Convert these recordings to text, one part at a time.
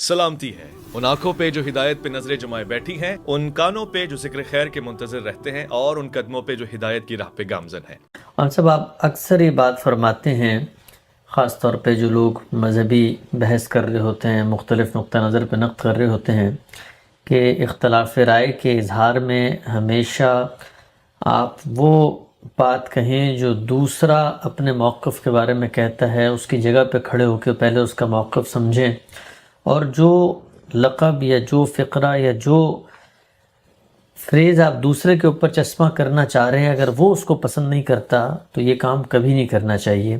سلامتی ہے ان آنکھوں پہ جو ہدایت پہ نظریں جمائے بیٹھی ہیں، ان کانوں پہ جو ذکر خیر کے منتظر رہتے ہیں، اور ان قدموں پہ جو ہدایت کی راہ پہ گامزن ہیں۔ ہم سب آپ اکثر یہ بات فرماتے ہیں، خاص طور پہ جو لوگ مذہبی بحث کر رہے ہوتے ہیں، مختلف نقطہ نظر پہ نقد کر رہے ہوتے ہیں، کہ اختلاف رائے کے اظہار میں ہمیشہ آپ وہ بات کہیں جو دوسرا اپنے موقف کے بارے میں کہتا ہے، اس کی جگہ پہ کھڑے ہو کے پہلے اس کا موقف سمجھیں، اور جو لقب یا جو فقرہ یا جو فریز آپ دوسرے کے اوپر چشمہ کرنا چاہ رہے ہیں، اگر وہ اس کو پسند نہیں کرتا تو یہ کام کبھی نہیں کرنا چاہیے۔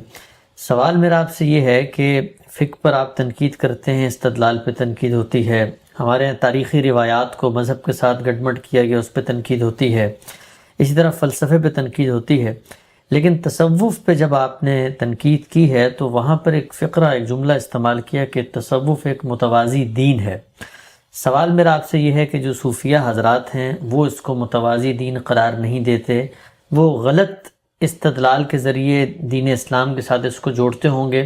سوال میرا آپ سے یہ ہے کہ فقہ پر آپ تنقید کرتے ہیں، استدلال پہ تنقید ہوتی ہے، ہمارے یہاں تاریخی روایات کو مذہب کے ساتھ گڈمڈ کیا گیا، اس پہ تنقید ہوتی ہے، اسی طرح فلسفے پہ تنقید ہوتی ہے، لیکن تصوف پہ جب آپ نے تنقید کی ہے تو وہاں پر ایک فقرہ، ایک جملہ استعمال کیا کہ تصوف ایک متوازی دین ہے۔ سوال میرا آپ سے یہ ہے کہ جو صوفیہ حضرات ہیں وہ اس کو متوازی دین قرار نہیں دیتے، وہ غلط استدلال کے ذریعے دین اسلام کے ساتھ اس کو جوڑتے ہوں گے،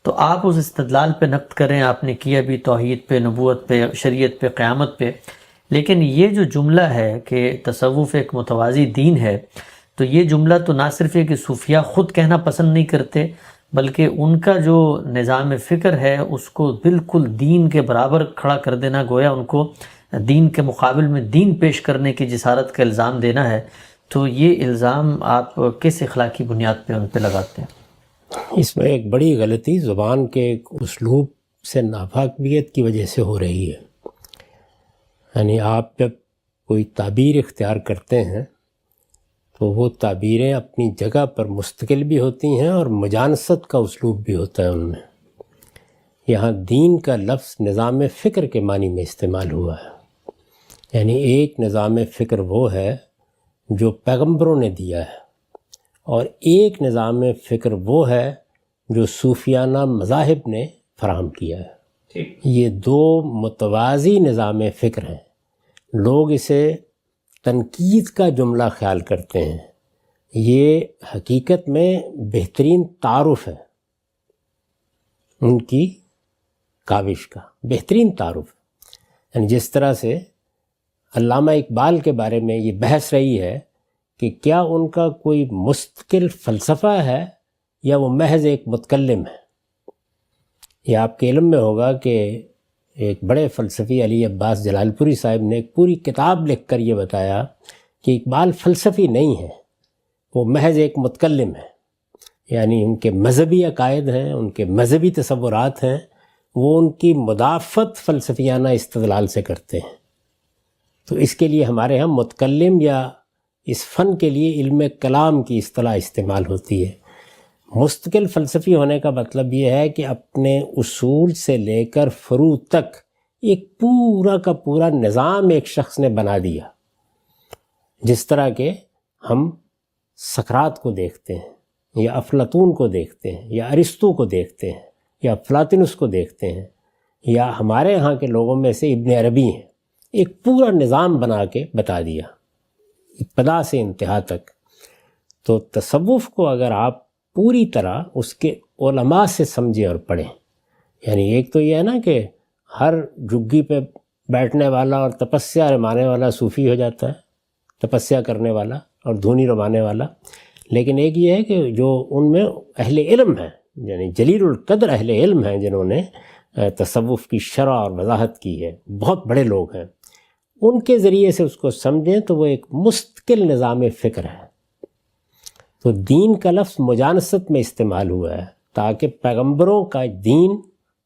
تو آپ اس استدلال پہ نقد کریں، آپ نے کیا بھی توحید پہ، نبوت پہ، شریعت پہ، قیامت پہ، لیکن یہ جو جملہ ہے کہ تصوف ایک متوازی دین ہے، تو یہ جملہ تو نہ صرف ہے کہ صوفیہ خود کہنا پسند نہیں کرتے، بلکہ ان کا جو نظام فکر ہے اس کو بالکل دین کے برابر کھڑا کر دینا، گویا ان کو دین کے مقابل میں دین پیش کرنے کی جسارت کا الزام دینا ہے، تو یہ الزام آپ کس اخلاقی بنیاد پہ ان پہ لگاتے ہیں؟ اس میں ایک بڑی غلطی زبان کے اسلوب سے ناپاکیت کی وجہ سے ہو رہی ہے۔ یعنی آپ جب کوئی تعبیر اختیار کرتے ہیں تو وہ تعبیریں اپنی جگہ پر مستقل بھی ہوتی ہیں اور مجانست کا اسلوب بھی ہوتا ہے ان میں۔ یہاں دین کا لفظ نظام فکر کے معنی میں استعمال ہوا ہے، یعنی ایک نظام فکر وہ ہے جو پیغمبروں نے دیا ہے، اور ایک نظام فکر وہ ہے جو صوفیانہ مذاہب نے فراہم کیا ہے۔ یہ دو متوازی نظام فکر ہیں۔ لوگ اسے تنقید کا جملہ خیال کرتے ہیں، یہ حقیقت میں بہترین تعارف ہے، ان کی کاوش کا بہترین تعارف۔ یعنی جس طرح سے علامہ اقبال کے بارے میں یہ بحث رہی ہے کہ کیا ان کا کوئی مستقل فلسفہ ہے یا وہ محض ایک متکلم ہے۔ یہ آپ کے علم میں ہوگا کہ ایک بڑے فلسفی علی عباس جلال پوری صاحب نے ایک پوری کتاب لکھ کر یہ بتایا کہ اقبال فلسفی نہیں ہے، وہ محض ایک متکلم ہے، یعنی ان کے مذہبی عقائد ہیں، ان کے مذہبی تصورات ہیں، وہ ان کی مدافعت فلسفیانہ استدلال سے کرتے ہیں۔ تو اس کے لیے ہمارے ہاں متکلم یا اس فن کے لیے علم کلام کی اصطلاح استعمال ہوتی ہے۔ مستقل فلسفی ہونے کا مطلب یہ ہے کہ اپنے اصول سے لے کر فروع تک ایک پورا کا پورا نظام ایک شخص نے بنا دیا۔ جس طرح کہ ہم سقراط کو دیکھتے ہیں، یا افلاطون کو دیکھتے ہیں، یا ارسطو کو دیکھتے ہیں، یا پلاطینس کو دیکھتے ہیں، یا ہمارے ہاں کے لوگوں میں سے ابن عربی ہیں، ایک پورا نظام بنا کے بتا دیا ابتدا سے انتہا تک۔ تو تصوف کو اگر آپ پوری طرح اس کے علماء سے سمجھیں اور پڑھیں، یعنی ایک تو یہ ہے نا کہ ہر جھگی پہ بیٹھنے والا اور تپسیا رمانے والا صوفی ہو جاتا ہے، تپسیا کرنے والا اور دھونی رمانے والا، لیکن ایک یہ ہے کہ جو ان میں اہل علم ہیں، یعنی جلیل القدر اہل علم ہیں جنہوں نے تصوف کی شرح اور وضاحت کی ہے، بہت بڑے لوگ ہیں، ان کے ذریعے سے اس کو سمجھیں تو وہ ایک مستقل نظام فکر ہے۔ تو دین کا لفظ مجانست میں استعمال ہوا ہے تاکہ پیغمبروں کا دین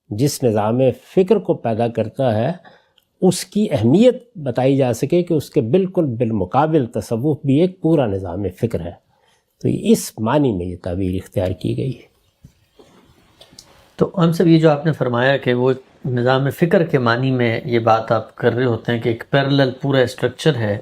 جس نظام فکر کو پیدا کرتا ہے اس کی اہمیت بتائی جا سکے کہ اس کے بالکل بالمقابل تصوف بھی ایک پورا نظام فکر ہے۔ تو اس معنی میں یہ تعبیر اختیار کی گئی ہے۔ تو ہم سب یہ جو آپ نے فرمایا کہ وہ نظام فکر کے معنی میں یہ بات آپ کر رہے ہوتے ہیں کہ ایک پیرلل پورا اسٹرکچر ہے،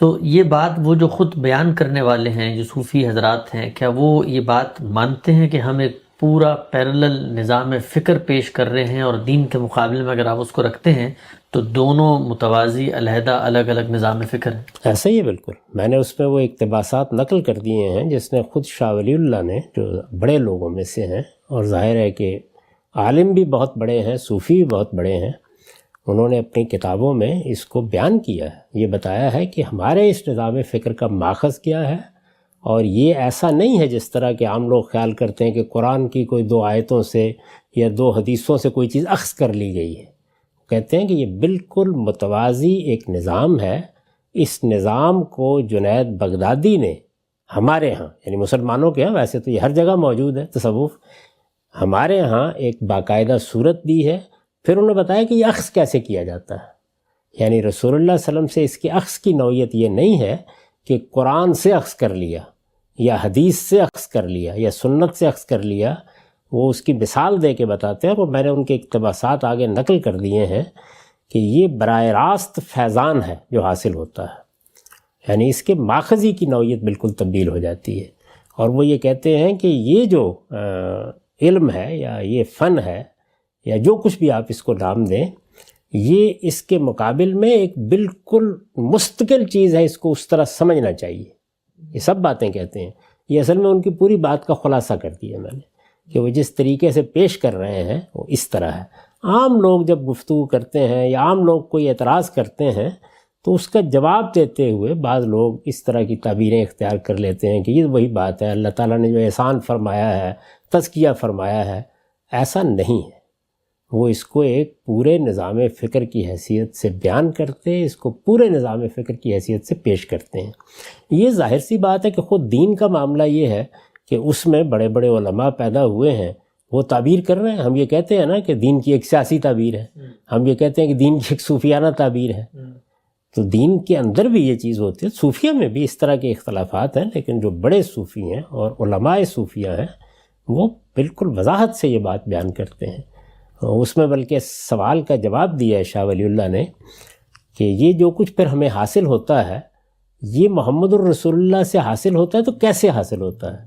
تو یہ بات وہ جو خود بیان کرنے والے ہیں، جو صوفی حضرات ہیں، کیا وہ یہ بات مانتے ہیں کہ ہم ایک پورا پیرلل نظام فکر پیش کر رہے ہیں، اور دین کے مقابلے میں اگر آپ اس کو رکھتے ہیں تو دونوں متوازی علیحدہ الگ الگ نظام فکر ہیں؟ ایسا ہی ہے بالکل۔ میں نے اس میں وہ اقتباسات نقل کر دیے ہیں جس نے خود شاہ ولی اللہ نے، جو بڑے لوگوں میں سے ہیں، اور ظاہر ہے کہ عالم بھی بہت بڑے ہیں، صوفی بھی بہت بڑے ہیں، انہوں نے اپنی کتابوں میں اس کو بیان کیا ہے، یہ بتایا ہے کہ ہمارے اس نظام فکر کا ماخذ کیا ہے، اور یہ ایسا نہیں ہے جس طرح کہ عام لوگ خیال کرتے ہیں کہ قرآن کی کوئی 2 آیتوں سے یا 2 حدیثوں سے کوئی چیز اخذ کر لی گئی ہے۔ کہتے ہیں کہ یہ بالکل متوازی ایک نظام ہے۔ اس نظام کو جنید بغدادی نے ہمارے ہاں، یعنی مسلمانوں کے ہاں، ویسے تو یہ ہر جگہ موجود ہے تصوف، ہمارے ہاں ایک باقاعدہ صورت دی ہے۔ پھر انہوں نے بتایا کہ یہ اخذ کیسے کیا جاتا ہے، یعنی رسول اللہ صلی اللہ علیہ وسلم سے اس کی اخذ کی نوعیت یہ نہیں ہے کہ قرآن سے اخذ کر لیا یا حدیث سے اخذ کر لیا یا سنت سے اخذ کر لیا، وہ اس کی مثال دے کے بتاتے ہیں، اور میں نے ان کے اقتباسات آگے نقل کر دیے ہیں کہ یہ براہ راست فیضان ہے جو حاصل ہوتا ہے، یعنی اس کے ماخذی کی نوعیت بالکل تبدیل ہو جاتی ہے۔ اور وہ یہ کہتے ہیں کہ یہ جو علم ہے یا یہ فن ہے یا جو کچھ بھی آپ اس کو نام دیں، یہ اس کے مقابل میں ایک بالکل مستقل چیز ہے، اس کو اس طرح سمجھنا چاہیے۔ یہ سب باتیں کہتے ہیں، یہ اصل میں ان کی پوری بات کا خلاصہ کر دیا میں نے، کہ وہ جس طریقے سے پیش کر رہے ہیں وہ اس طرح ہے۔ عام لوگ جب گفتگو کرتے ہیں یا عام لوگ کوئی اعتراض کرتے ہیں تو اس کا جواب دیتے ہوئے بعض لوگ اس طرح کی تعبیریں اختیار کر لیتے ہیں کہ یہ وہی بات ہے، اللہ تعالیٰ نے جو احسان فرمایا ہے، تزکیہ فرمایا ہے۔ ایسا نہیں ہے، وہ اس کو ایک پورے نظام فکر کی حیثیت سے بیان کرتے ہیں، اس کو پورے نظام فکر کی حیثیت سے پیش کرتے ہیں۔ یہ ظاہر سی بات ہے کہ خود دین کا معاملہ یہ ہے کہ اس میں بڑے بڑے علماء پیدا ہوئے ہیں، وہ تعبیر کر رہے ہیں۔ ہم یہ کہتے ہیں نا کہ دین کی ایک سیاسی تعبیر ہے، ہم یہ کہتے ہیں کہ دین کی ایک صوفیانہ تعبیر ہے، تو دین کے اندر بھی یہ چیز ہوتی ہے۔ صوفیہ میں بھی اس طرح کے اختلافات ہیں، لیکن جو بڑے صوفی ہیں اور علماء صوفیہ ہیں وہ بالکل وضاحت سے یہ بات بیان کرتے ہیں۔ اس میں بلکہ سوال کا جواب دیا ہے شاہ ولی اللہ نے کہ یہ جو کچھ پھر ہمیں حاصل ہوتا ہے یہ محمد الرسول اللہ سے حاصل ہوتا ہے، تو کیسے حاصل ہوتا ہے؟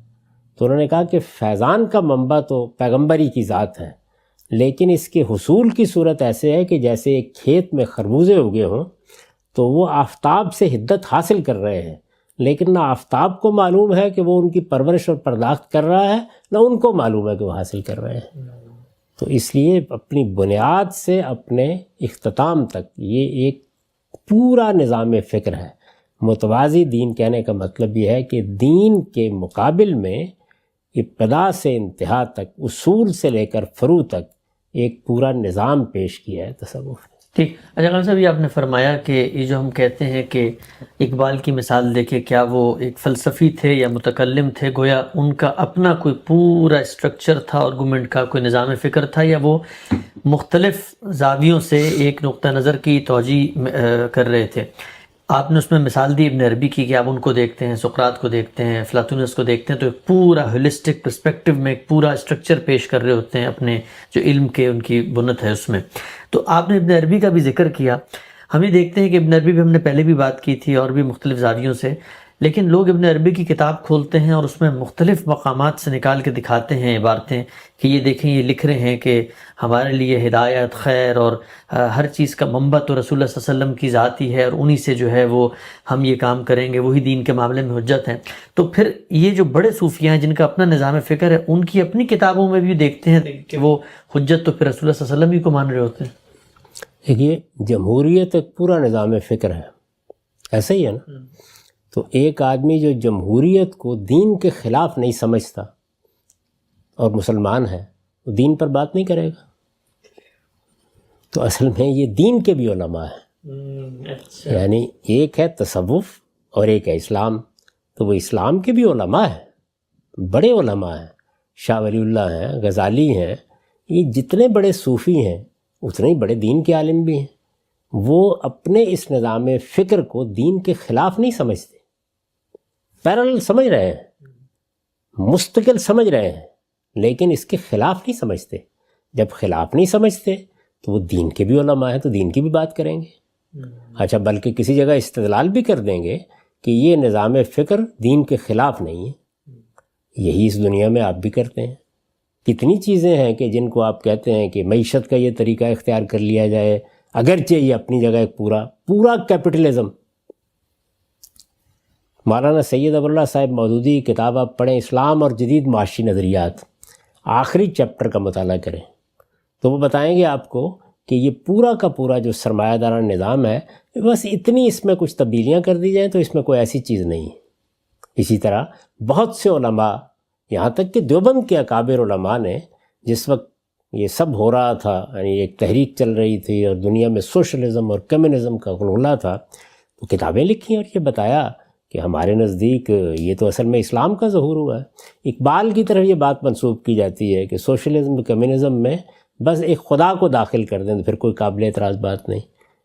تو انہوں نے کہا کہ فیضان کا منبع تو پیغمبری کی ذات ہے، لیکن اس کے حصول کی صورت ایسے ہے کہ جیسے ایک کھیت میں خربوزے اگے ہوں تو وہ آفتاب سے حدت حاصل کر رہے ہیں، لیکن نہ آفتاب کو معلوم ہے کہ وہ ان کی پرورش اور پرداخت کر رہا ہے، نہ ان کو معلوم ہے کہ وہ حاصل کر رہے ہیں۔ تو اس لیے اپنی بنیاد سے اپنے اختتام تک یہ ایک پورا نظام فکر ہے۔ متوازی دین کہنے کا مطلب یہ ہے کہ دین کے مقابل میں ابتدا سے انتہا تک، اصول سے لے کر فروع تک ایک پورا نظام پیش کیا ہے تصوف نے۔ ٹھیک۔ اچھا خان صاحب، یہ آپ نے فرمایا کہ یہ جو ہم کہتے ہیں کہ اقبال کی مثال دیکھے، کیا وہ ایک فلسفی تھے یا متکلم تھے؟ گویا ان کا اپنا کوئی پورا اسٹرکچر تھا، آرگومنٹ کا کوئی نظام فکر تھا، یا وہ مختلف زاویوں سے ایک نقطہ نظر کی توجیہ کر رہے تھے؟ آپ نے اس میں مثال دی ابن عربی کی کہ آپ ان کو دیکھتے ہیں، سقراط کو دیکھتے ہیں، افلاطونس کو دیکھتے ہیں، تو ایک پورا ہولسٹک پرسپیکٹیو میں ایک پورا اسٹرکچر پیش کر رہے ہوتے ہیں اپنے جو علم کے ان کی بنت ہے اس میں۔ تو آپ نے ابن عربی کا بھی ذکر کیا، ہم یہ دیکھتے ہیں کہ ابن عربی بھی ہم نے پہلے بھی بات کی تھی اور بھی مختلف زاویوں سے، لیکن لوگ ابن عربی کی کتاب کھولتے ہیں اور اس میں مختلف مقامات سے نکال کے دکھاتے ہیں عبارتیں کہ یہ دیکھیں یہ لکھ رہے ہیں کہ ہمارے لیے ہدایت، خیر اور ہر چیز کا منبع تو رسول اللہ صلی اللہ علیہ وسلم کی ذات ہی ہے، اور انہی سے جو ہے وہ ہم یہ کام کریں گے، وہی دین کے معاملے میں حجت ہیں۔ تو پھر یہ جو بڑے صوفیاء ہیں جن کا اپنا نظام فکر ہے، ان کی اپنی کتابوں میں بھی دیکھتے ہیں کہ وہ حجت تو پھر رسول اللہ صلی اللہ علیہ وسلم ہی کو مان رہے ہوتے ہیں۔ دیکھیے، جمہوریت ایک پورا نظام فکر ہے، ایسا ہی ہے نا؟ تو ایک آدمی جو جمہوریت کو دین کے خلاف نہیں سمجھتا اور مسلمان ہے، وہ دین پر بات نہیں کرے گا۔ تو اصل میں یہ دین کے بھی علماء ہیں، یعنی ایک ہے تصوف اور ایک ہے اسلام، تو وہ اسلام کے بھی علماء ہیں، بڑے علماء ہیں، شاہ ولی اللہ ہیں، غزالی ہیں، یہ جتنے بڑے صوفی ہیں اتنے ہی بڑے دین کے عالم بھی ہیں۔ وہ اپنے اس نظام فکر کو دین کے خلاف نہیں سمجھتے، پیرالل سمجھ رہے ہیں، مستقل سمجھ رہے ہیں، لیکن اس کے خلاف نہیں سمجھتے۔ جب خلاف نہیں سمجھتے تو وہ دین کے بھی علماء ہیں، تو دین کی بھی بات کریں گے۔ اچھا، بلکہ کسی جگہ استدلال بھی کر دیں گے کہ یہ نظام فکر دین کے خلاف نہیں ہے۔ یہی اس دنیا میں آپ بھی کرتے ہیں۔ کتنی چیزیں ہیں کہ جن کو آپ کہتے ہیں کہ معیشت کا یہ طریقہ اختیار کر لیا جائے، اگرچہ یہ اپنی جگہ ایک پورا کیپٹلزم۔ مولانا سید ابو اللہ صاحب مودودی کی کتاب آپ پڑھیں، اسلام اور جدید معاشی نظریات، آخری چیپٹر کا مطالعہ کریں، تو وہ بتائیں گے آپ کو کہ یہ پورا کا پورا جو سرمایہ دارانہ نظام ہے بس اتنی اس میں کچھ تبدیلیاں کر دی جائیں تو اس میں کوئی ایسی چیز نہیں ہے۔ اسی طرح بہت سے علماء، یہاں تک کہ دیوبند کے اکابر علماء نے جس وقت یہ سب ہو رہا تھا، یعنی ایک تحریک چل رہی تھی اور دنیا میں سوشلزم اور کمیونزم کا غلغلہ تھا، تو کتابیں لکھی اور یہ بتایا کہ ہمارے نزدیک یہ تو اصل میں اسلام کا ظہور ہوا ہے۔ اقبال کی طرف یہ بات منسوب کی جاتی ہے کہ سوشلزم کمیونزم میں بس ایک خدا کو داخل کر دیں تو پھر کوئی قابل اعتراض بات نہیں۔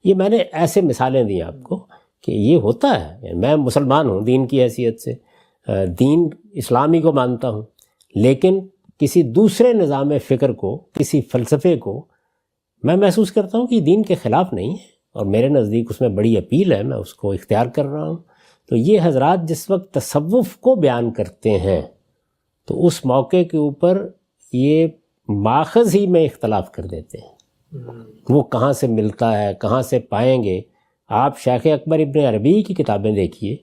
یہ میں نے ایسے مثالیں دی آپ کو کہ یہ ہوتا ہے، یعنی میں مسلمان ہوں دین کی حیثیت سے، دین اسلامی کو مانتا ہوں، لیکن کسی دوسرے نظام فکر کو، کسی فلسفے کو میں محسوس کرتا ہوں کہ دین کے خلاف نہیں ہے اور میرے نزدیک اس میں بڑی اپیل ہے، میں اس کو اختیار کر رہا ہوں۔ تو یہ حضرات جس وقت تصوف کو بیان کرتے ہیں تو اس موقع کے اوپر یہ ماخذ ہی میں اختلاف کر دیتے ہیں، وہ کہاں سے ملتا ہے، کہاں سے پائیں گے۔ آپ شیخ اکبر ابن عربی کی کتابیں دیکھیے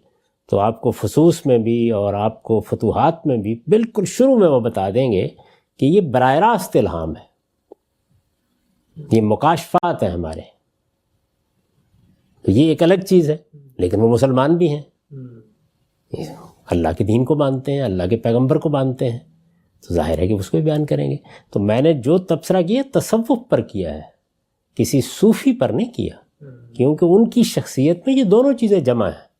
تو آپ کو فصوص میں بھی اور آپ کو فتوحات میں بھی بالکل شروع میں وہ بتا دیں گے کہ یہ براہ راست الہام ہے، یہ مکاشفات ہیں ہمارے۔ تو یہ ایک الگ چیز ہے، لیکن وہ مسلمان بھی ہیں، اللہ کے دین کو مانتے ہیں، اللہ کے پیغمبر کو مانتے ہیں، تو ظاہر ہے کہ اس کو بھی بیان کریں گے۔ تو میں نے جو تبصرہ کیا تصوف پر کیا ہے، کسی صوفی پر نہیں کیا، کیونکہ ان کی شخصیت میں یہ دونوں چیزیں جمع ہیں۔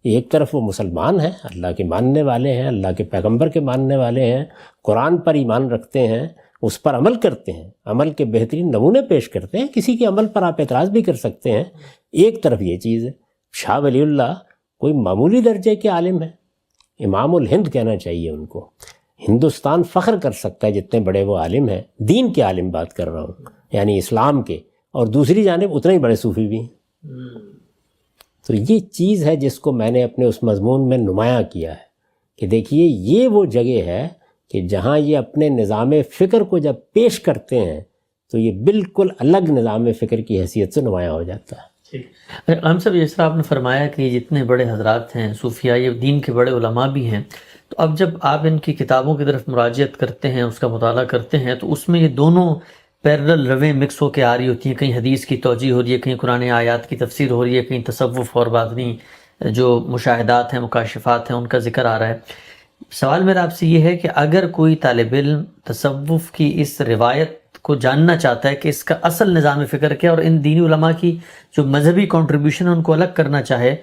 ایک طرف وہ مسلمان ہیں، اللہ کے ماننے والے ہیں، اللہ کے پیغمبر کے ماننے والے ہیں، قرآن پر ایمان رکھتے ہیں، اس پر عمل کرتے ہیں، عمل کے بہترین نمونے پیش کرتے ہیں، کسی کے عمل پر آپ اعتراض بھی کر سکتے ہیں۔ ایک طرف یہ چیز ہے۔ شاہ ولی اللہ کوئی معمولی درجے کے عالم ہیں، امام الہند کہنا چاہیے ان کو۔ ہندوستان فخر کر سکتا ہے جتنے بڑے وہ عالم ہیں، دین کے عالم بات کر رہا ہوں، یعنی اسلام کے، اور دوسری جانب اتنے ہی بڑے صوفی بھی ہیں۔ تو یہ چیز ہے جس کو میں نے اپنے اس مضمون میں نمایاں کیا ہے کہ دیکھیے یہ وہ جگہ ہے کہ جہاں یہ اپنے نظام فکر کو جب پیش کرتے ہیں تو یہ بالکل الگ نظام فکر کی حیثیت سے نمایاں ہو جاتا ہے۔ ہم سب جس طرح آپ نے فرمایا کہ یہ جتنے بڑے حضرات ہیں صوفیاء، یہ دین کے بڑے علماء بھی ہیں، تو اب جب آپ ان کی کتابوں کی طرف مراجعت کرتے ہیں، اس کا مطالعہ کرتے ہیں، تو اس میں یہ دونوں پیرل رویں مکس ہو کے آ رہی ہوتی ہیں، کہیں حدیث کی توجیہ ہو رہی ہے، کہیں قرآن آیات کی تفسیر ہو رہی ہے، کہیں تصوف اور باطنی جو مشاہدات ہیں، مکاشفات ہیں، ان کا ذکر آ رہا ہے۔ سوال میرا آپ سے یہ ہے کہ اگر کوئی طالب علم تصوف کی اس روایت کو جاننا چاہتا ہے کہ اس کا اصل نظام فکر کیا اور ان دینی علماء کی جو مذہبی کنٹریبیوشن ہے ان کو الگ کرنا چاہے،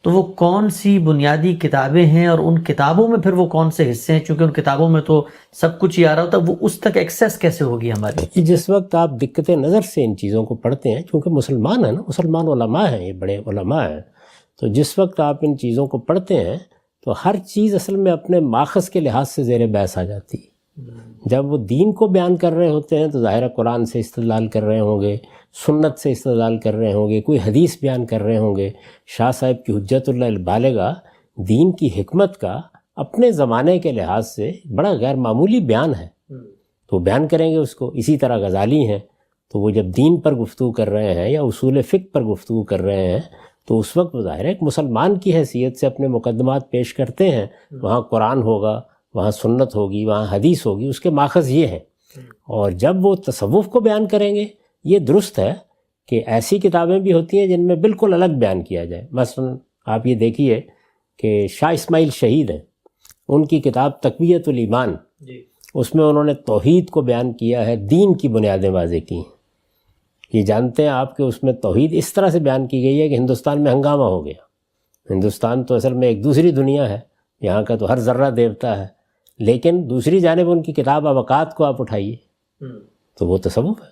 تو وہ کون سی بنیادی کتابیں ہیں اور ان کتابوں میں پھر وہ کون سے حصے ہیں؟ چونکہ ان کتابوں میں تو سب کچھ ہی آ رہا ہوتا ہے، وہ اس تک ایکسیس کیسے ہوگی ہماری؟ جس وقت آپ دقت نظر سے ان چیزوں کو پڑھتے ہیں، کیونکہ مسلمان ہیں نا، مسلمان علماء ہیں، یہ بڑے علماء ہیں، تو جس وقت آپ ان چیزوں کو پڑھتے ہیں تو ہر چیز اصل میں اپنے ماخذ کے لحاظ سے زیر بحث آ جاتی ہے۔ جب وہ دین کو بیان کر رہے ہوتے ہیں تو ظاہر قرآن سے استدلال کر رہے ہوں گے، سنت سے استدلال کر رہے ہوں گے، کوئی حدیث بیان کر رہے ہوں گے۔ شاہ صاحب کی حجت اللہ البالغہ دین کی حکمت کا اپنے زمانے کے لحاظ سے بڑا غیر معمولی بیان ہے، تو بیان کریں گے اس کو۔ اسی طرح غزالی ہیں، تو وہ جب دین پر گفتگو کر رہے ہیں یا اصول فقہ پر گفتگو کر رہے ہیں تو اس وقت ظاہر ہے ایک مسلمان کی حیثیت سے اپنے مقدمات پیش کرتے ہیں۔ وہاں قرآن ہوگا، وہاں سنت ہوگی، وہاں حدیث ہوگی، اس کے ماخذ یہ ہیں۔ اور جب وہ تصوف کو بیان کریں گے، یہ درست ہے کہ ایسی کتابیں بھی ہوتی ہیں جن میں بالکل الگ بیان کیا جائے۔ مثلا آپ یہ دیکھیے کہ شاہ اسماعیل شہید ہیں، ان کی کتاب تقویۃ الایمان، اس میں انہوں نے توحید کو بیان کیا ہے، دین کی بنیادیں واضح کی ہیں۔ یہ جانتے ہیں آپ کہ اس میں توحید اس طرح سے بیان کی گئی ہے کہ ہندوستان میں ہنگامہ ہو گیا۔ ہندوستان تو اصل میں ایک دوسری دنیا ہے، یہاں کا تو ہر ذرہ دیوتا ہے، لیکن دوسری جانب ان کی کتاب اوقات کو آپ اٹھائیے تو وہ تصوف ہے،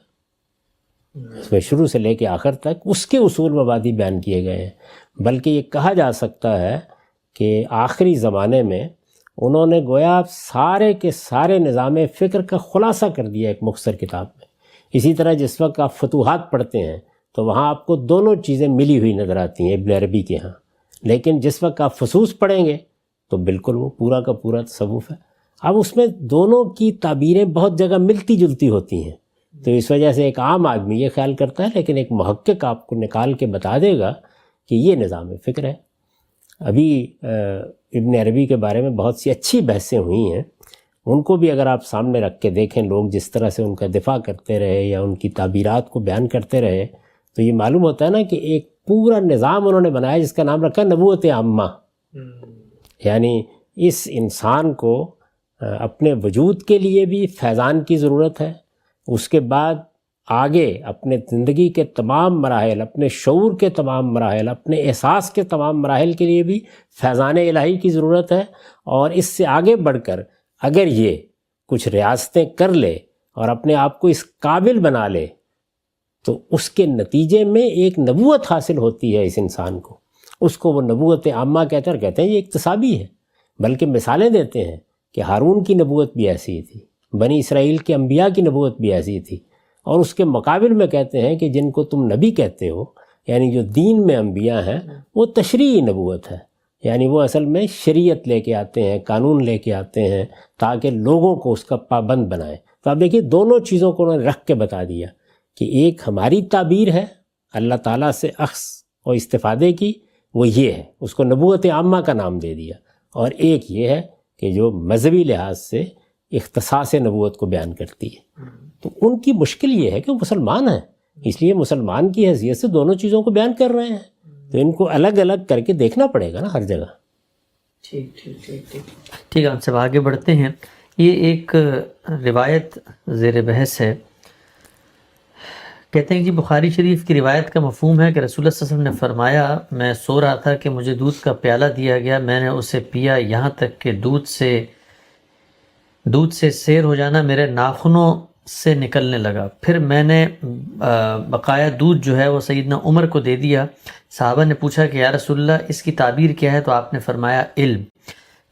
اس میں شروع سے لے کے آخر تک اس کے اصول مبادی بیان کیے گئے ہیں۔ بلکہ یہ کہا جا سکتا ہے کہ آخری زمانے میں انہوں نے گویا سارے کے سارے نظام فکر کا خلاصہ کر دیا ایک مختصر کتاب میں۔ اسی طرح جس وقت آپ فتوحات پڑھتے ہیں تو وہاں آپ کو دونوں چیزیں ملی ہوئی نظر آتی ہیں ابن عربی کے ہاں، لیکن جس وقت آپ فصوص پڑھیں گے تو بالکل وہ پورا کا پورا تصوف ہے۔ اب اس میں دونوں کی تعبیریں بہت جگہ ملتی جلتی ہوتی ہیں، تو اس وجہ سے ایک عام آدمی یہ خیال کرتا ہے، لیکن ایک محقق آپ کو نکال کے بتا دے گا کہ یہ نظام فکر ہے۔ ابھی ابن عربی کے بارے میں بہت سی اچھی بحثیں ہوئی ہیں، ان کو بھی اگر آپ سامنے رکھ کے دیکھیں، لوگ جس طرح سے ان کا دفاع کرتے رہے یا ان کی تعبیرات کو بیان کرتے رہے، تو یہ معلوم ہوتا ہے نا کہ ایک پورا نظام انہوں نے بنایا جس کا نام رکھا نبوت عامہ. یعنی اس انسان کو اپنے وجود کے لیے بھی فیضان کی ضرورت ہے، اس کے بعد آگے اپنے زندگی کے تمام مراحل، اپنے شعور کے تمام مراحل، اپنے احساس کے تمام مراحل کے لیے بھی فیضان الہی کی ضرورت ہے. اور اس سے آگے بڑھ کر اگر یہ کچھ ریاستیں کر لے اور اپنے آپ کو اس قابل بنا لے تو اس کے نتیجے میں ایک نبوت حاصل ہوتی ہے اس انسان کو. اس کو وہ نبوت عامہ کہتے ہیں یہ اکتسابی ہے، بلکہ مثالیں دیتے ہیں کہ ہارون کی نبوت بھی ایسی تھی، بنی اسرائیل کے انبیاء کی نبوت بھی ایسی تھی. اور اس کے مقابل میں کہتے ہیں کہ جن کو تم نبی کہتے ہو، یعنی جو دین میں انبیاء ہیں، وہ تشریعی نبوت ہے، یعنی وہ اصل میں شریعت لے کے آتے ہیں، قانون لے کے آتے ہیں تاکہ لوگوں کو اس کا پابند بنائیں. تو آپ دیکھیے دونوں چیزوں کو انہوں نے رکھ کے بتا دیا کہ ایک ہماری تعبیر ہے اللہ تعالیٰ سے اخذ اور استفادے کی، وہ یہ ہے، اس کو نبوت عامہ کا نام دے دیا. اور ایک یہ ہے کہ جو مذہبی لحاظ سے اختصاص نبوت کو بیان کرتی ہے. تو ان کی مشکل یہ ہے کہ وہ مسلمان ہیں، اس لیے مسلمان کی حیثیت سے دونوں چیزوں کو بیان کر رہے ہیں، تو ان کو الگ الگ کر کے دیکھنا پڑے گا نا ہر جگہ. ٹھیک ہے، ہم سے آگے بڑھتے ہیں. یہ ایک روایت زیر بحث ہے. کہتے ہیں کہ بخاری شریف کی روایت کا مفہوم ہے کہ رسول اللہ صلی اللہ علیہ وسلم نے فرمایا، میں سو رہا تھا کہ مجھے دودھ کا پیالہ دیا گیا، میں نے اسے پیا یہاں تک کہ دودھ سے سیر ہو جانا میرے ناخنوں سے نکلنے لگا. پھر میں نے بقایا دودھ جو ہے وہ سیدنا عمر کو دے دیا. صحابہ نے پوچھا کہ یا رسول اللہ اس کی تعبیر کیا ہے؟ تو آپ نے فرمایا علم.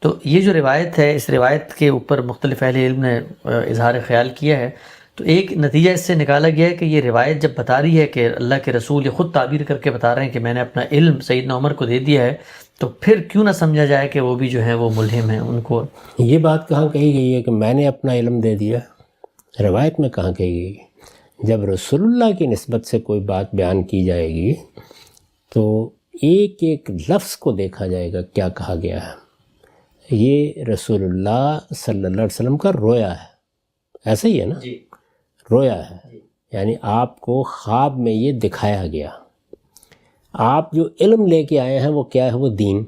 تو یہ جو روایت ہے، اس روایت کے اوپر مختلف اہل علم نے اظہار خیال کیا ہے. تو ایک نتیجہ اس سے نکالا گیا ہے کہ یہ روایت جب بتا رہی ہے کہ اللہ کے رسول یہ خود تعبیر کر کے بتا رہے ہیں کہ میں نے اپنا علم سیدنا عمر کو دے دیا ہے، تو پھر کیوں نہ سمجھا جائے کہ وہ بھی جو ہیں وہ ملہم ہیں ان کو. یہ بات کہاں کہی گئی ہے کہ میں نے اپنا علم دے دیا؟ روایت میں کہاں کہی گئی؟ جب رسول اللہ کی نسبت سے کوئی بات بیان کی جائے گی تو ایک ایک لفظ کو دیکھا جائے گا کیا کہا گیا ہے. یہ رسول اللہ صلی اللہ علیہ وسلم کا رویا ہے، ایسا ہی ہے نا؟ جی، رویا ہے، یعنی آپ کو خواب میں یہ دکھایا گیا. آپ جو علم لے کے آئے ہیں وہ کیا ہے؟ وہ دین.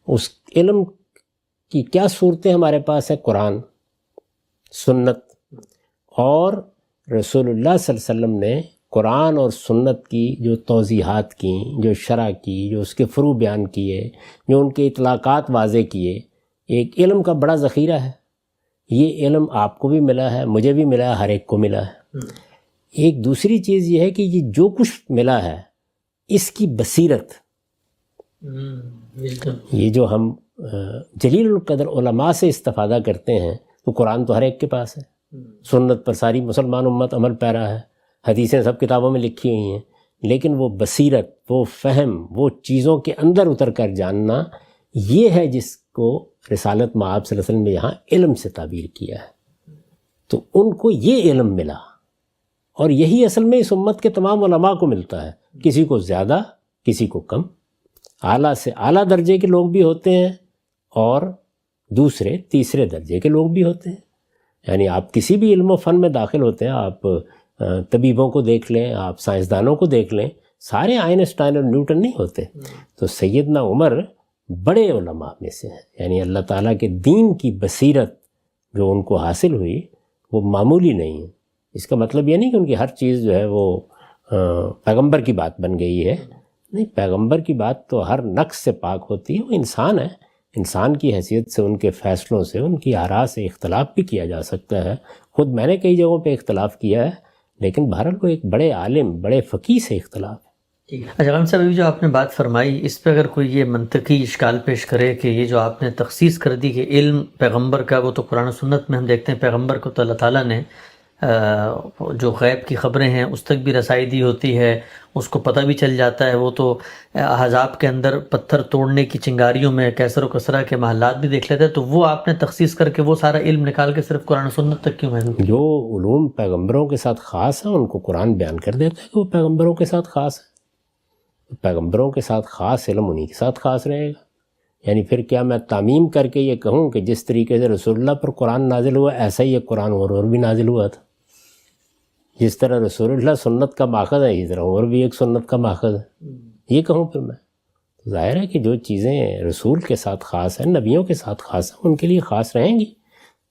اس علم کی کیا صورتیں ہمارے پاس ہیں؟ قرآن، سنت. اور رسول اللہ صلی اللہ علیہ وسلم نے قرآن اور سنت کی جو توضیحات کیں، جو شرح کی، جو اس کے فروع بیان کیے، جو ان کے اطلاقات واضح کیے، ایک علم کا بڑا ذخیرہ ہے. یہ علم آپ کو بھی ملا ہے، مجھے بھی ملا ہے، ہر ایک کو ملا ہے. ایک دوسری چیز یہ ہے کہ یہ جو کچھ ملا ہے اس کی بصیرت، یہ جو ہم جلیل القدر علماء سے استفادہ کرتے ہیں، تو قرآن تو ہر ایک کے پاس ہے، سنت پر ساری مسلمان امت عمل پیرا ہے، حدیثیں سب کتابوں میں لکھی ہوئی ہیں. لیکن وہ بصیرت، وہ فہم، وہ چیزوں کے اندر اتر کر جاننا، یہ ہے جس کو رسالت مآب صلی اللہ علیہ وسلم نے یہاں علم سے تعبیر کیا ہے. تو ان کو یہ علم ملا، اور یہی اصل میں اس امت کے تمام علماء کو ملتا ہے. کسی کو زیادہ، کسی کو کم. اعلیٰ سے اعلیٰ درجے کے لوگ بھی ہوتے ہیں اور دوسرے تیسرے درجے کے لوگ بھی ہوتے ہیں. یعنی آپ کسی بھی علم و فن میں داخل ہوتے ہیں، آپ طبیبوں کو دیکھ لیں، آپ سائنسدانوں کو دیکھ لیں، سارے آئنسٹائن اور نیوٹن نہیں ہوتے. تو سیدنا عمر بڑے علماء میں سے ہیں، یعنی اللہ تعالیٰ کے دین کی بصیرت جو ان کو حاصل ہوئی وہ معمولی نہیں ہے. اس کا مطلب یہ نہیں کہ ان کی ہر چیز جو ہے وہ پیغمبر کی بات بن گئی ہے، نہیں، پیغمبر کی بات تو ہر نقص سے پاک ہوتی ہے. وہ انسان ہے، انسان کی حیثیت سے ان کے فیصلوں سے، ان کی آراء سے اختلاف بھی کیا جا سکتا ہے. خود میں نے کئی جگہوں پہ اختلاف کیا ہے، لیکن بہرحال وہ ایک بڑے عالم، بڑے فقیہ سے اختلاف ہے. اچھا غالب صاحب، ابھی جو آپ نے بات فرمائی اس پہ اگر کوئی یہ منطقی اشکال پیش کرے کہ یہ جو آپ نے تخصیص کر دی کہ علم پیغمبر کا، وہ تو قرآن و سنت میں ہم دیکھتے ہیں پیغمبر کو تو اللہ تعالیٰ نے جو غیب کی خبریں ہیں اس تک بھی رسائی دی ہوتی ہے، اس کو پتہ بھی چل جاتا ہے. وہ تو احزاب کے اندر پتھر توڑنے کی چنگاریوں میں کیسر و کسرا کے محلات بھی دیکھ لیتا ہے. تو وہ آپ نے تخصیص کر کے وہ سارا علم نکال کے صرف قرآن و سنت تک کیوں محدود؟ جو علوم پیغمبروں کے ساتھ خاص ہیں ان کو قرآن بیان کر دیتا ہے کہ وہ پیغمبروں کے ساتھ خاص ہے. پیغمبروں کے ساتھ خاص علم انہی کے ساتھ خاص رہے گا. یعنی پھر کیا میں تعمیم کر کے یہ کہوں کہ جس طریقے سے رسول اللہ پر قرآن نازل ہوا ایسا ہی ایک قرآن اور بھی نازل ہوا تھا؟ جس طرح رسول اللہ سنت کا ماخذ ہے اسی طرح اور بھی ایک سنت کا ماخذ ہے، یہ کہوں پھر میں؟ ظاہر ہے کہ جو چیزیں رسول کے ساتھ خاص ہیں، نبیوں کے ساتھ خاص ہیں، ان کے لیے خاص رہیں گی۔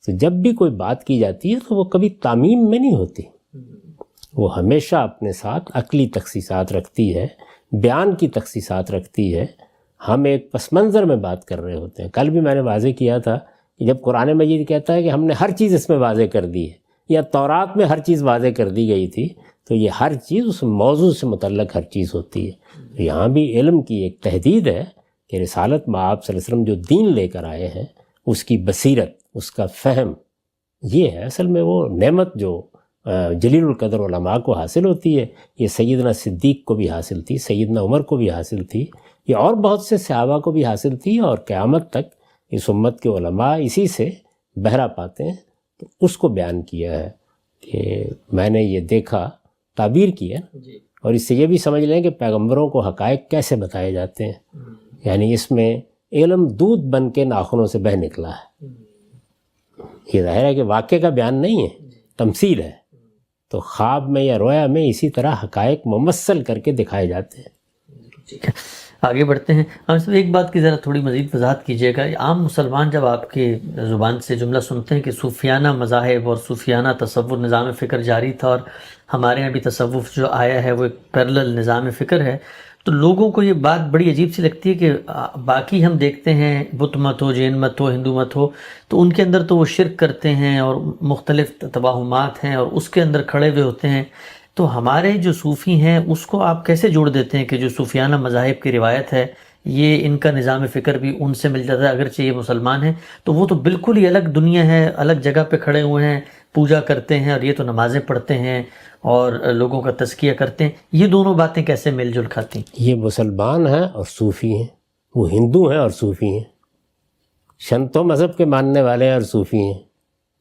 تو جب بھی کوئی بات کی جاتی ہے تو وہ کبھی تعمیم میں نہیں ہوتی، وہ ہمیشہ اپنے ساتھ عقلی تخصیصات رکھتی ہے، بیان کی تخصیصات رکھتی ہے۔ ہم ایک پس منظر میں بات کر رہے ہوتے ہیں۔ کل بھی میں نے واضح کیا تھا کہ جب قرآن مجید کہتا ہے کہ ہم نے ہر چیز اس میں واضح کر دی ہے، یا تورات میں ہر چیز واضح کر دی گئی تھی، تو یہ ہر چیز اس موضوع سے متعلق ہر چیز ہوتی ہے۔ یہاں بھی علم کی ایک تحدید ہے کہ رسالت میں آپ صلی اللہ علیہ وسلم جو دین لے کر آئے ہیں، اس کی بصیرت، اس کا فہم، یہ ہے اصل میں وہ نعمت جو جلیل القدر علماء کو حاصل ہوتی ہے۔ یہ سیدنا صدیق کو بھی حاصل تھی، سیدنا عمر کو بھی حاصل تھی، یہ اور بہت سے صحابہ کو بھی حاصل تھی، اور قیامت تک اس امت کے علماء اسی سے بہرہ پاتے ہیں۔ تو اس کو بیان کیا ہے کہ میں نے یہ دیکھا، تعبیر کی ہے، اور اس سے یہ بھی سمجھ لیں کہ پیغمبروں کو حقائق کیسے بتائے جاتے ہیں، یعنی اس میں علم دودھ بن کے ناخنوں سے بہہ نکلا ہے۔ یہ ظاہر ہے کہ واقعے کا بیان نہیں ہے، تمثیل ہے۔ تو خواب میں یا رویا میں اسی طرح حقائق ممثل کر کے دکھائے جاتے ہیں۔ ٹھیک ہے، آگے بڑھتے ہیں۔ ہم صرف ایک بات کی ذرا تھوڑی مزید وضاحت کیجیے گا۔ عام مسلمان جب آپ کی زبان سے جملہ سنتے ہیں کہ صوفیانہ مذاہب اور صوفیانہ تصور نظام فکر جاری تھا، اور ہمارے یہاں بھی تصوف جو آیا ہے وہ ایک پیرلل نظام فکر ہے، تو لوگوں کو یہ بات بڑی عجیب سی لگتی ہے کہ باقی ہم دیکھتے ہیں بت مت ہو، جین مت ہو، ہندو مت ہو، تو ان کے اندر تو وہ شرک کرتے ہیں اور مختلف توہمات ہیں اور اس کے اندر کھڑے ہوئے ہوتے ہیں۔ تو ہمارے جو صوفی ہیں اس کو آپ کیسے جوڑ دیتے ہیں کہ جو صوفیانہ مذاہب کی روایت ہے یہ ان کا نظام فکر بھی ان سے مل جاتا ہے، اگرچہ یہ مسلمان ہیں تو وہ تو بالکل ہی الگ دنیا ہے، الگ جگہ پہ کھڑے ہوئے ہیں، پوجا کرتے ہیں، اور یہ تو نمازیں پڑھتے ہیں اور لوگوں کا تزکیہ کرتے ہیں۔ یہ دونوں باتیں کیسے مل جل کھاتی ہیں؟ یہ مسلمان ہیں اور صوفی ہیں، وہ ہندو ہیں اور صوفی ہیں، شنتو مذہب کے ماننے والے ہیں اور صوفی ہیں،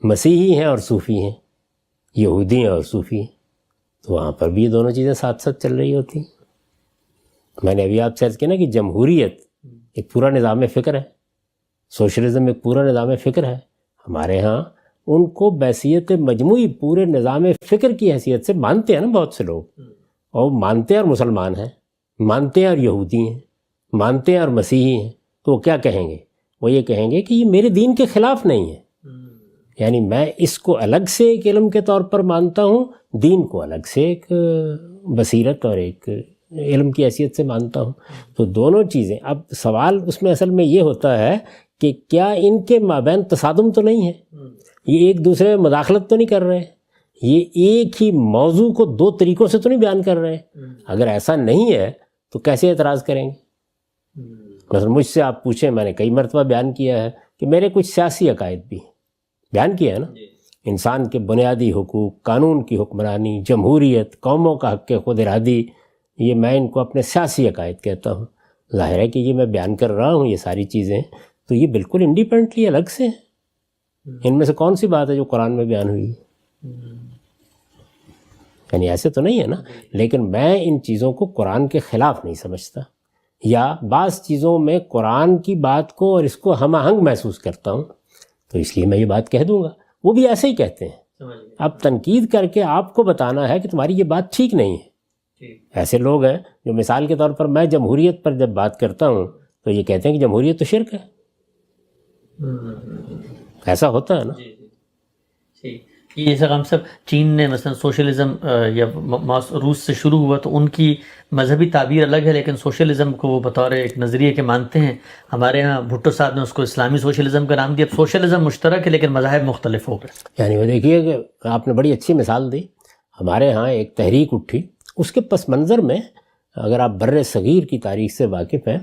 مسیحی ہیں اور صوفی ہیں، یہودی ہیں اور صوفی ہیں۔ تو وہاں پر بھی یہ دونوں چیزیں ساتھ ساتھ چل رہی ہوتی ہیں۔ میں نے ابھی آپ سے عرض کیا نا کہ جمہوریت ایک پورا نظام فکر ہے، سوشلزم ایک پورا نظام فکر ہے۔ ہمارے ہاں ان کو بحیثیت مجموعی پورے نظام فکر کی حیثیت سے مانتے ہیں نا بہت سے لوگ، اور مانتے ہیں اور مسلمان ہیں، مانتے ہیں اور یہودی ہیں، مانتے ہیں اور مسیحی ہیں۔ تو وہ کیا کہیں گے؟ وہ یہ کہیں گے کہ یہ میرے دین کے خلاف نہیں ہے، یعنی میں اس کو الگ سے ایک علم کے طور پر مانتا ہوں، دین کو الگ سے ایک بصیرت اور ایک علم کی حیثیت سے مانتا ہوں۔ تو دونوں چیزیں، اب سوال اس میں اصل میں یہ ہوتا ہے کہ کیا ان کے مابین تصادم تو نہیں ہے، یہ ایک دوسرے میں مداخلت تو نہیں کر رہے، یہ ایک ہی موضوع کو دو طریقوں سے تو نہیں بیان کر رہے؟ اگر ایسا نہیں ہے تو کیسے اعتراض کریں گے؟ مثلا مجھ سے آپ پوچھیں، میں نے کئی مرتبہ بیان کیا ہے کہ میرے کچھ سیاسی عقائد بھی ہیں، بیان کیا ہے نا، انسان کے بنیادی حقوق، قانون کی حکمرانی، جمہوریت، قوموں کا حق خود ارادی، یہ میں ان کو اپنے سیاسی عقائد کہتا ہوں۔ ظاہر ہے کہ یہ میں بیان کر رہا ہوں یہ ساری چیزیں، تو یہ بالکل انڈیپینڈنٹلی الگ سے ہیں۔ ان میں سے کون سی بات ہے جو قرآن میں بیان ہوئی ہے؟ یعنی ایسے تو نہیں ہے نا، لیکن میں ان چیزوں کو قرآن کے خلاف نہیں سمجھتا، یا بعض چیزوں میں قرآن کی بات کو اور اس کو ہم آہنگ محسوس کرتا ہوں، تو اس لیے میں یہ بات کہہ دوں گا۔ وہ بھی ایسے ہی کہتے ہیں، اب تنقید کر کے آپ کو بتانا ہے کہ تمہاری یہ بات ٹھیک نہیں ہے۔ ایسے لوگ ہیں جو مثال کے طور پر میں جمہوریت پر جب بات کرتا ہوں تو یہ کہتے ہیں کہ جمہوریت تو شرک ہے، ایسا ہوتا ہے نا۔ یہ ہم سب چین نے مثلا سوشلزم یا روس سے شروع ہوا تو ان کی مذہبی تعبیر الگ ہے، لیکن سوشلزم کو وہ بطور ایک نظریے کے مانتے ہیں۔ ہمارے ہاں بھٹو صاحب نے اس کو اسلامی سوشلزم کا نام دیا۔ اب سوشلزم مشترک ہے لیکن مذاہب مختلف ہو گئے۔ یعنی وہ دیکھیے کہ آپ نے بڑی اچھی مثال دی، ہمارے ہاں ایک تحریک اٹھی، اس کے پس منظر میں اگر آپ بر صغیر کی تاریخ سے واقف ہیں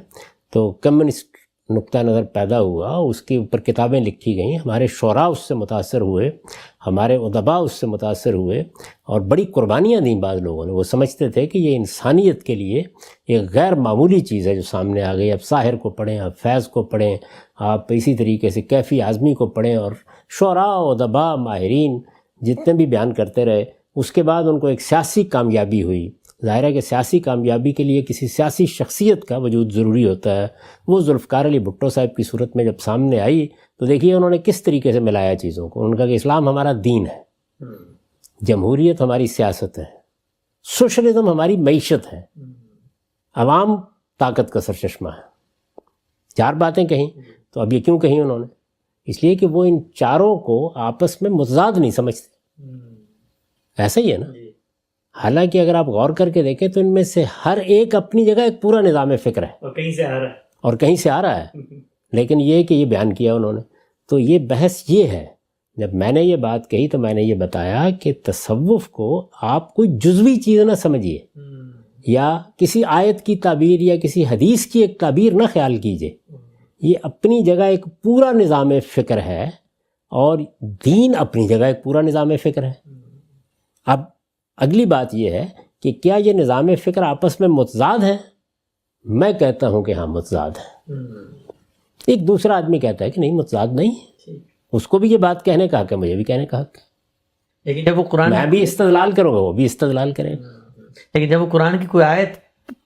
تو کمیونسٹ نقطہ نظر پیدا ہوا، اس کے اوپر کتابیں لکھی گئیں، ہمارے شعراء اس سے متاثر ہوئے، ہمارے ادباء اس سے متاثر ہوئے، اور بڑی قربانیاں دیں بعض لوگوں نے۔ وہ سمجھتے تھے کہ یہ انسانیت کے لیے ایک غیر معمولی چیز ہے جو سامنے آ گئی۔ اب ساحر کو پڑھیں، آپ فیض کو پڑھیں، آپ اسی طریقے سے کیفی اعظمی کو پڑھیں، اور شعراء، ادباء، ماہرین جتنے بھی بیان کرتے رہے۔ اس کے بعد ان کو ایک سیاسی کامیابی ہوئی، ظاہر ہے کہ سیاسی کامیابی کے لیے کسی سیاسی شخصیت کا وجود ضروری ہوتا ہے. وہ ذوالفقار علی بھٹو صاحب کی صورت میں جب سامنے آئی تو دیکھیے انہوں نے کس طریقے سے ملایا چیزوں کو. انہوں نے کہا کہ اسلام ہمارا دین ہے، جمہوریت ہماری سیاست ہے، سوشلزم ہماری معیشت ہے، عوام طاقت کا سرچشمہ ہے. 4 باتیں کہیں. تو اب یہ کیوں کہیں انہوں نے؟ اس لیے کہ وہ ان چاروں کو آپس میں متضاد نہیں سمجھتے. ایسا ہی ہے نا. حالانکہ اگر آپ غور کر کے دیکھیں تو ان میں سے ہر ایک اپنی جگہ ایک پورا نظام فکر ہے اور کہیں سے آ رہا ہے، اور کہیں سے آ رہا ہے. لیکن یہ کہ یہ بیان کیا انہوں نے. تو یہ بحث یہ ہے. جب میں نے یہ بات کہی تو میں نے یہ بتایا کہ تصوف کو آپ کوئی جزوی چیز نہ سمجھیے یا کسی آیت کی تعبیر یا کسی حدیث کی ایک تعبیر نہ خیال کیجئے. یہ اپنی جگہ ایک پورا نظام فکر ہے اور دین اپنی جگہ ایک پورا نظام فکر ہے. اب اگلی بات یہ ہے کہ کیا یہ نظام فکر آپس میں متضاد ہیں؟ میں کہتا ہوں کہ ہاں متضاد ہیں. ایک دوسرا آدمی کہتا ہے کہ نہیں متضاد نہیں ہے. اس کو بھی یہ بات کہنے کا حق ہے، مجھے بھی کہنے کا حق ہے. لیکن جب وہ قرآن میں بھی استدلال کروں گا، وہ بھی استدلال کرے گا. لیکن جب وہ قرآن کی کوئی آیت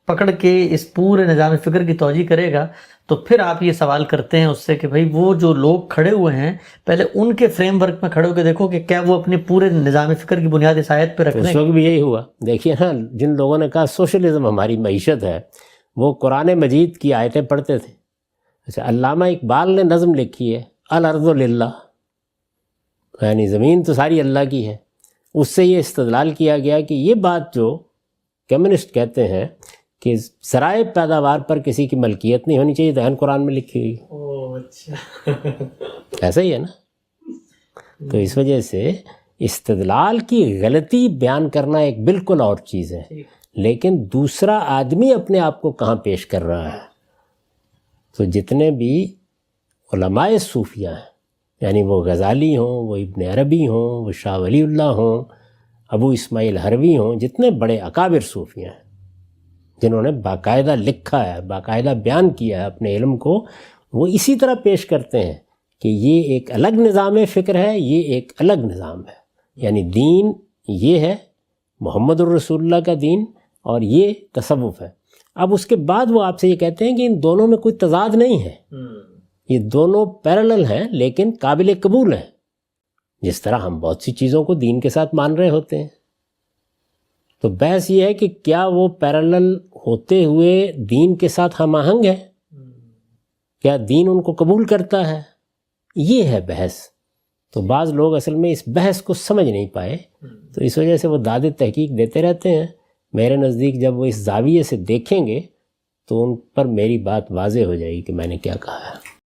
پکڑ کے اس پورے نظام فکر کی توجیہ کرے گا تو پھر آپ یہ سوال کرتے ہیں اس سے کہ بھائی وہ جو لوگ کھڑے ہوئے ہیں پہلے ان کے فریم ورک میں کھڑے ہو کے دیکھو کہ کیا وہ اپنے پورے نظام فکر کی بنیاد اس آیت پہ رکھ رہے اس ہیں. وقت بھی یہی ہوا. دیکھیے نا، جن لوگوں نے کہا سوشلزم ہماری معیشت ہے وہ قرآن مجید کی آیتیں پڑھتے تھے. اچھا، علامہ اقبال نے نظم لکھی ہے الارض للہ، یعنی زمین تو ساری اللہ کی ہے. اس سے یہ استدلال کیا گیا کہ یہ بات جو کمیونسٹ کہتے ہیں کہ ذرائع پیداوار پر کسی کی ملکیت نہیں ہونی چاہیے، دہن قرآن میں لکھی ہوئی. ایسا ہی ہے نا. تو اس وجہ سے استدلال کی غلطی بیان کرنا ایک بالکل اور چیز ہے، لیکن دوسرا آدمی اپنے آپ کو کہاں پیش کر رہا ہے. تو جتنے بھی علماء صوفیہ ہیں، یعنی وہ غزالی ہوں، وہ ابن عربی ہوں، وہ شاہ ولی اللہ ہوں، ابو اسماعیل حروی ہوں، جتنے بڑے اکابر صوفیہ ہیں جنہوں نے باقاعدہ لکھا ہے، باقاعدہ بیان کیا ہے اپنے علم کو، وہ اسی طرح پیش کرتے ہیں کہ یہ ایک الگ نظام فکر ہے، یہ ایک الگ نظام ہے. یعنی دین یہ ہے محمد الرسول اللہ کا دین اور یہ تصوف ہے. اب اس کے بعد وہ آپ سے یہ کہتے ہیں کہ ان دونوں میں کوئی تضاد نہیں ہے، یہ دونوں پیرالل ہیں لیکن قابل قبول ہیں. جس طرح ہم بہت سی چیزوں کو دین کے ساتھ مان رہے ہوتے ہیں. تو بحث یہ ہے کہ کیا وہ پیرالل ہوتے ہوئے دین کے ساتھ ہم آہنگ ہے؟ کیا دین ان کو قبول کرتا ہے؟ یہ ہے بحث. تو بعض لوگ اصل میں اس بحث کو سمجھ نہیں پائے، تو اس وجہ سے وہ داد تحقیق دیتے رہتے ہیں. میرے نزدیک جب وہ اس زاویے سے دیکھیں گے تو ان پر میری بات واضح ہو جائے گی کہ میں نے کیا کہا ہے.